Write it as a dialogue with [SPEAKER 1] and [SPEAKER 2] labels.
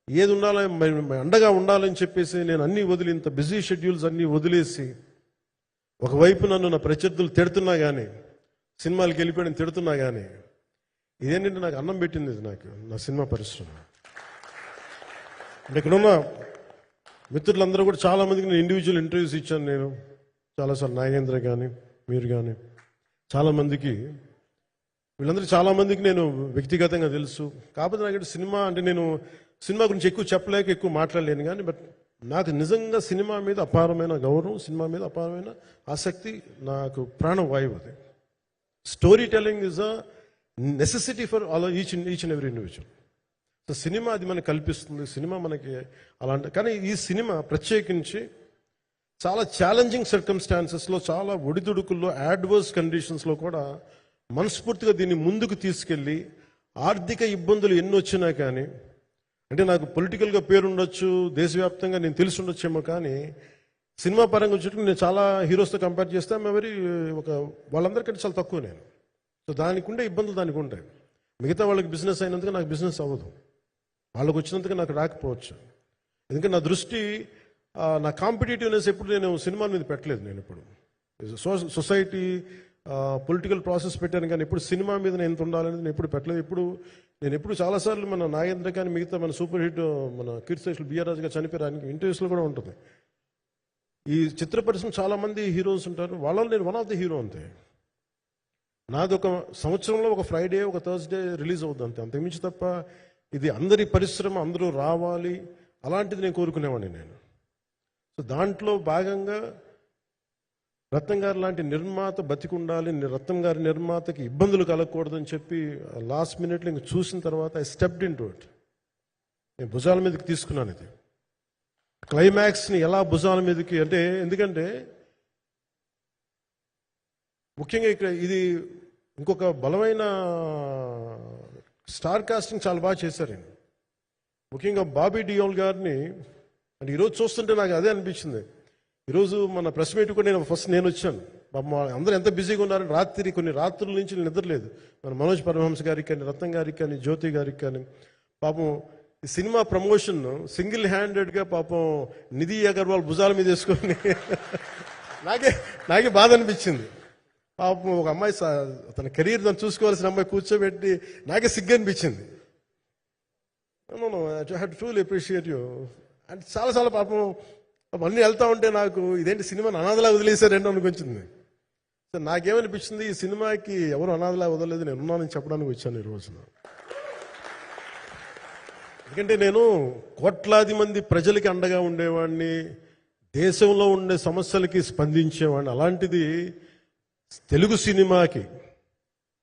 [SPEAKER 1] ఏది ఉండాలని అండగా ఉండాలని చెప్పేసి నేను అన్నీ వదిలి, ఇంత బిజీ షెడ్యూల్స్ అన్నీ వదిలేసి, ఒకవైపు నన్ను నా ప్రత్యర్థులు తిడుతున్నా కానీ, సినిమాలకి వెళ్ళిపోయాడని తిడుతున్నా కానీ, ఇదేంటంటే నాకు అన్నం పెట్టింది ఇది, నాకు నా సినిమా పరిశ్రమ. అంటే ఇక్కడున్న మిత్రులందరూ కూడా చాలామందికి నేను ఇండివిజువల్ ఇంటర్వ్యూస్ ఇచ్చాను. నేను చాలాసార్లు నాగేంద్ర కానీ, మీరు కానీ, చాలామందికి, వీళ్ళందరూ చాలామందికి నేను వ్యక్తిగతంగా తెలుసు. కాకపోతే నాకు సినిమా అంటే నేను సినిమా గురించి ఎక్కువ చెప్పలేక ఎక్కువ మాట్లాడలేను కానీ, బట్ నాకు నిజంగా సినిమా మీద అపారమైన గౌరవం, సినిమా మీద అపారమైన ఆసక్తి, నాకు ప్రాణవాయువు అది. Story telling is a necessity for all each and every individual. So cinema అది మనకు కల్పిస్తుంది, సినిమా మనకి అలాంటి. కానీ ఈ సినిమా ప్రత్యేకించి చాలా ఛాలెంజింగ్ సర్కమ్స్టాన్సెస్లో, చాలా ఒడిదుడుకుల్లో, యాడ్వర్స్ కండిషన్స్లో కూడా మనస్ఫూర్తిగా దీన్ని ముందుకు తీసుకెళ్ళి, ఆర్థిక ఇబ్బందులు ఎన్ని వచ్చినా కానీ, అంటే నాకు పొలిటికల్గా పేరుండొచ్చు, దేశవ్యాప్తంగా నేను తెలిసి ఉండొచ్చేమో, కానీ సినిమా పరంగా వచ్చేటప్పుడు నేను చాలా హీరోస్తో కంపేర్ చేస్తే మరి వాళ్ళందరికంటే చాలా తక్కువ నేను. సో దానికి ఉండే ఇబ్బందులు దానికి ఉంటాయి. మిగతా వాళ్ళకి బిజినెస్ అయినందుకు నాకు బిజినెస్ అవ్వదు, వాళ్ళకి వచ్చినందుకు నాకు రాకపోవచ్చు. ఎందుకంటే నా దృష్టి, నా కాంపిటేటివ్నెస్ ఎప్పుడు నేను సినిమా మీద పెట్టలేదు. నేను ఇప్పుడు సొసైటీ, పొలిటికల్ ప్రాసెస్ పెట్టాను, కానీ ఎప్పుడు సినిమా మీద నేను ఎంత ఉండాలనేది నేను ఎప్పుడు పెట్టలేదు. నేను ఎప్పుడు చాలాసార్లు మన నాగేంద్ర కానీ, మిగతా మన సూపర్ హిట్ మన కీర్తిశేషులు బిఆర్ రాజు గారు చనిపోయారు, ఇంటర్వ్యూస్లో కూడా ఉంటుంది. ఈ చిత్ర పరిశ్రమ చాలామంది హీరోస్ ఉంటారు, వాళ్ళలో నేను వన్ ఆఫ్ ది హీరో అంతే. నాది ఒక సంవత్సరంలో ఒక ఫ్రైడే, ఒక థర్స్డే రిలీజ్ అవుతుంది అంతే, అంతకుమించి తప్ప ఇది అందరి పరిశ్రమ, అందరూ రావాలి అలాంటిది నేను కోరుకునేవాడిని నేను. సో దాంట్లో భాగంగా రత్నం గారు లాంటి నిర్మాత బతికుండాలి, రత్నం గారి నిర్మాతకి ఇబ్బందులు కలగకూడదని చెప్పి లాస్ట్ మినిట్లో ఇంక చూసిన తర్వాత I stepped in to it. నేను భుజాల మీదకి తీసుకున్నాను ఇది. క్లైమాక్స్ని ఎలా భుజాల మీదకి అంటే, ఎందుకంటే ముఖ్యంగా ఇక్కడ ఇది ఇంకొక బలమైన స్టార్ కాస్టింగ్ చాలా బాగా చేశారు. ముఖ్యంగా బాబీ డియోల్ గారిని అంటే ఈరోజు చూస్తుంటే నాకు అదే అనిపించింది. ఈరోజు మన ప్రెస్ మీట్ కూడా నేను వచ్చాను. అందరూ ఎంత బిజీగా ఉన్నారని కొన్ని రాత్రుల నుంచి నిద్రలేదు. మన మనోజ్ పరమహంస గారికి కానీ, రత్నం గారికి కానీ, జ్యోతి గారికి కానీ, పాపం ఈ సినిమా ప్రమోషన్ సింగిల్ హ్యాండెడ్గా పాపం నిధి అగర్వాల్ భుజాల మీద వేసుకొని నాకే బాధ అనిపించింది. పాపం ఒక అమ్మాయి తన కెరీర్ తను చూసుకోవాల్సిన అమ్మాయి కూర్చోబెట్టి నాకే సిగ్గు అనిపించింది. I had to truly appreciate you. అంటే చాలా పాపం అన్నీ వెళ్తా ఉంటే నాకు ఇదేంటి సినిమాని అనాథలా వదిలేశారంటే అనిపించింది. సో నాకేమనిపించింది, ఈ సినిమాకి ఎవరు అనాథలా వదలలేదు, నేను ఉన్నానని చెప్పడానికి వచ్చాను ఈ రోజున. ఎందుకంటే నేను కోట్లాది మంది ప్రజలకి అండగా ఉండేవాడిని, దేశంలో ఉండే సమస్యలకి స్పందించేవాడిని. అలాంటిది తెలుగు సినిమాకి